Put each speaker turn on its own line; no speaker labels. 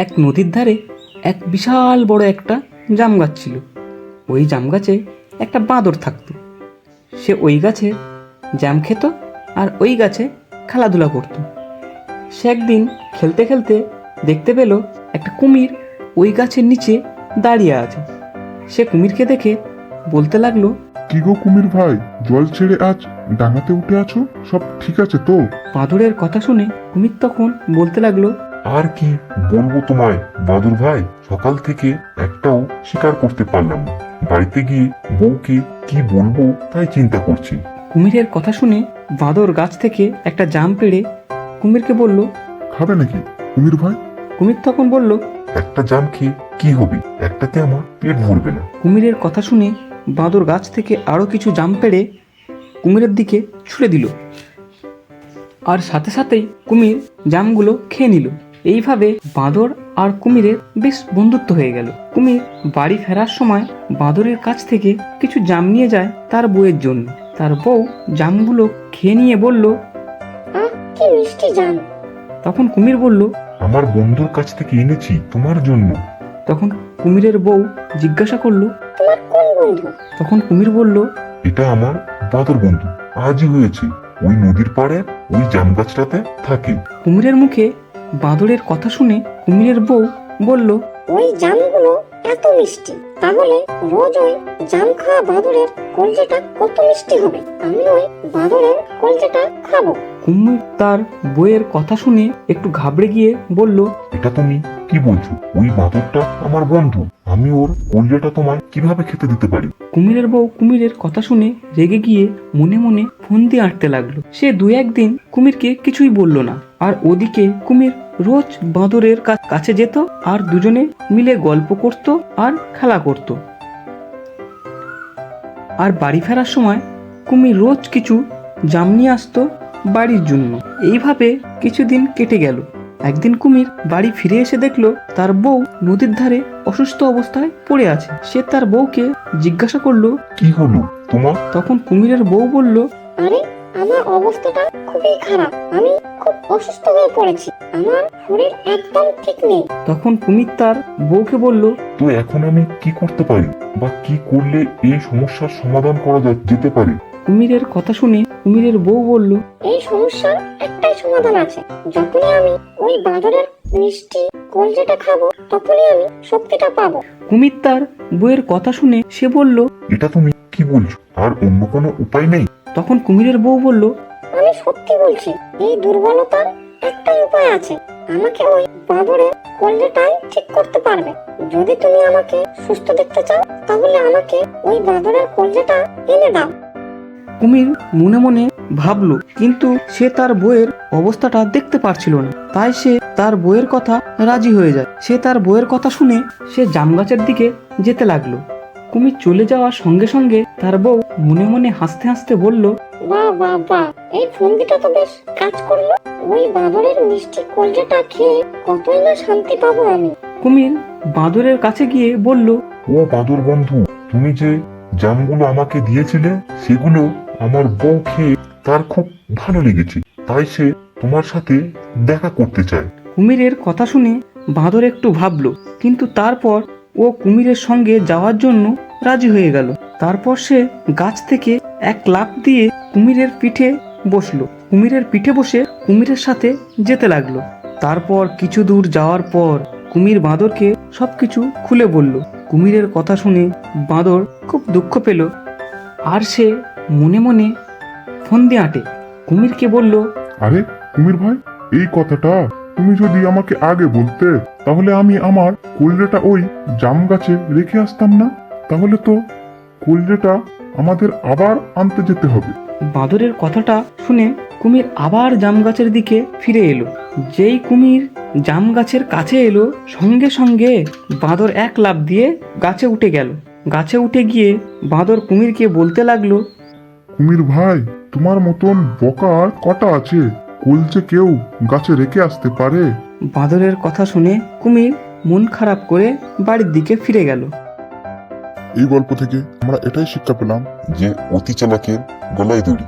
এক নদীর ধারে এক বিশাল বড় একটা জাম গাছ ছিল। ওই জাম গাছে একটা বাঁদর থাকতো। সে ওই গাছে জাম খেত আর ওই গাছে খেলাধুলা করত। সে একদিন খেলতে খেলতে দেখতে পেল একটা কুমির ওই গাছের নিচে দাঁড়িয়ে আছে। সে কুমিরকে দেখে বলতে লাগলো,
কি গো কুমির ভাই, জল ছেড়ে আজ ডাঙাতে উঠে আছো? সব ঠিক আছে তো?
বাঁদরের কথা শুনে কুমির তখন বলতে লাগলো,
আর কি বলবো তোমায় বাদুর ভাই, সকাল থেকে একটাও শিকার করতে পারলাম না। বাড়িতে গিয়ে বউকে কি বলবো তাই চিন্তা করছি।
কুমিরের কথা শুনে বাঁদর গাছ থেকে একটা জাম পেড়ে কুমিরকে বলল।
খাবে নাকি কুমির ভাই?
কুমির তখন বলল,
একটা জাম খেয়ে কি হবে, একটাতে আমার পেট ভরবে না।
কুমিরের কথা শুনে বাঁদর গাছ থেকে আরও কিছু জাম পেড়ে কুমিরের দিকে ছুঁড়ে দিল, আর সাথে সাথেই কুমির জামগুলো খেয়ে নিল। এইভাবে বাঁদর আর কুমিরের বেশ বন্ধুত্ব হয়ে গেল। কুমির বাড়ি ফেরার সময় বাঁদরের কাছ থেকে কিছু জাম নিয়ে যায় তার বউয়ের জন্য। তার বউ জামগুলো খেয়ে নিয়ে বলল,
কি মিষ্টি জাম।
তখন কুমির বলল,
আমার বন্ধুর কাছ থেকে এনেছি তোমার জন্য।
তখন কুমিরের বউ জিজ্ঞাসা করলো,
তোমার কোন বন্ধু?
তখন কুমির বলল,
এটা আমার বাদর বন্ধু, আজই হয়েছে। ওই নদীর পাড়ে ওই জাম গাছটাতে থাকে।
কুমিরের মুখে বাঁদরের কথা শুনে কুমিরের বউ বলল,
ওই জামগুলো এত মিষ্টি, তাহলে রোজ ওই জাম খাওয়া বাদুড়ের কলজেটা কত মিষ্টি হবে। আমি ওই বাদুড়ের কলজেটা খাবো।
কুমির তার বউয়ের কথা শুনে একটু ঘাবড়ে গিয়ে বলল,
এটা তুমি কি বলছো? ওই বাদরটা আমার বন্ধু, আমি ওর কলজেটা তোমায় কিভাবে খেতে দিতে পারি?
কুমিরের বউ কুমিরের কথা শুনে রেগে গিয়ে মনে মনে ফন্দি আঁটতে লাগলো। সে দু একদিন কুমিরকে কিছুই বলল না। আর ওদিকে কুমির রোজ বাঁদরের কাছে যেত আর দুজনে মিলে গল্প করত আর খেলা করত। আর বাড়ি ফেরার সময় কুমির রোজ কিছু জাম নিয়ে আসতো বাড়ির জন্য। এইভাবে কিছুদিন কেটে গেল। একদিন কুমির বাড়ি ফিরে এসে দেখলো তার বউ নদীর ধারে অসুস্থ অবস্থায় পড়ে আছে। সে তার বউকে জিজ্ঞাসা করলো,
কি হলো তোমার?
তখন কুমিরের বউ বলল,
আরে আমার অবস্থাটা খুবই খারাপ, আমি খুব অসুস্থ হয়ে পড়েছি, আমার শরীর একদম ঠিক নেই।
তখন কুমির তার বউকে বলল,
তো এখন আমি কি করতে পারি, বা কি করলে এই সমস্যার সমাধান করা যেতে পারে?
কুমিরের কথা শুনে কুমিরের বউ বলল,
এই সমস্যার একটাই সমাধান আছে। যখনই আমি ওই বাদরের মিষ্টি কলজেটা খাবো, তখনই আমি শক্তিটা পাবো।
কুমির তার বউয়ের কথা শুনে সে বলল,
এটা তুমি কি বলছো? আর অন্য কোনো উপায় নেই?
তখন কুমিরের বউ বলল,
আমি সত্যি বলছি, এই দুর্বলতার একটাই উপায় আছে। আমাকে ওই বাদরের কলজেটাই ঠিক করতে পারবে। যদি তুমি আমাকে সুস্থ দেখতে চাও, তাহলে আমাকে ওই বাদরের কলজেটা এনে দাও।
কুমির মনে মনে ভাবলো, কিন্তু সে তার বউয়ের অবস্থাটা দেখতে পারছিল না। তাই সে তার বউয়ের কথা রাজি হয়ে যায়। সে তার বউয়ের কথা শুনে সে জাম গাছের দিকে যেতে লাগলো। কুমির চলে যাওয়ার সঙ্গে সঙ্গে তার বউ মনে মনে হাসতে হাসতে বলল,
বাহ বাহ বাহ, এই ফন্দিটা তো বেশ কাজ করলো। ওই বাদরের মিষ্টি কলজেটা খেয়ে কতই না শান্তি পাবো আমি।
কুমির বাঁদরের কাছে গিয়ে বলল,
ও বাদর বন্ধু, তুমি যে জামগুলো আমাকে দিয়েছিলে সেগুলো আমার বউ খেয়ে তার খুব ভালো লেগেছে, তাই সে তোমার সাথে দেখা করতে চায়।
কুমিরের কথা শুনে বাঁদর একটু ভাবলো, কিন্তু তারপর ও কুমিরের সঙ্গে যাওয়ার জন্য রাজি হয়ে গেল। তারপর সে গাছ থেকে এক লাফ দিয়ে কুমিরের পিঠে বসলো। কুমিরের পিঠে বসে কুমিরের সাথে যেতে লাগলো। তারপর কিছু দূর যাওয়ার পর কুমির বাঁদরকে সবকিছু খুলে বলল। কুমিরের কথা শুনে বাঁদর খুব দুঃখ পেল, আর সে মনে মনে ফন্দি আঁটে কুমিরকে বলল,
আরে কুমির ভাই, এই কথাটা তুমি যদি আমাকে আগে বলতে, তাহলে আমি আমার কলজেটা ওই জাম গাছে রেখে আসতাম না। তাহলে তো কলজেটা আমাদের আবার আনতে যেতে হবে।
বাঁদরের কথাটা শুনে কুমির আবার জাম গাছের দিকে ফিরে এলো। যেই কুমির জাম গাছের কাছে এলো, সঙ্গে সঙ্গে বাঁদর এক লাফ দিয়ে গাছে উঠে গেল। গাছে উঠে গিয়ে বাঁদর কুমিরকে বলতে লাগলো,
কুমির ভাই, তোমার মতন বোকা আর কটা আছে? কলজে কেউ গাছে রেখে আসতে পারে?
বাঁদরের কথা শুনে কুমির মন খারাপ করে বাড়ির দিকে ফিরে গেল।
এই গল্প থেকে আমরা এটাই শিক্ষা পেলাম
যে অতি চালাকের গলায় দড়ি।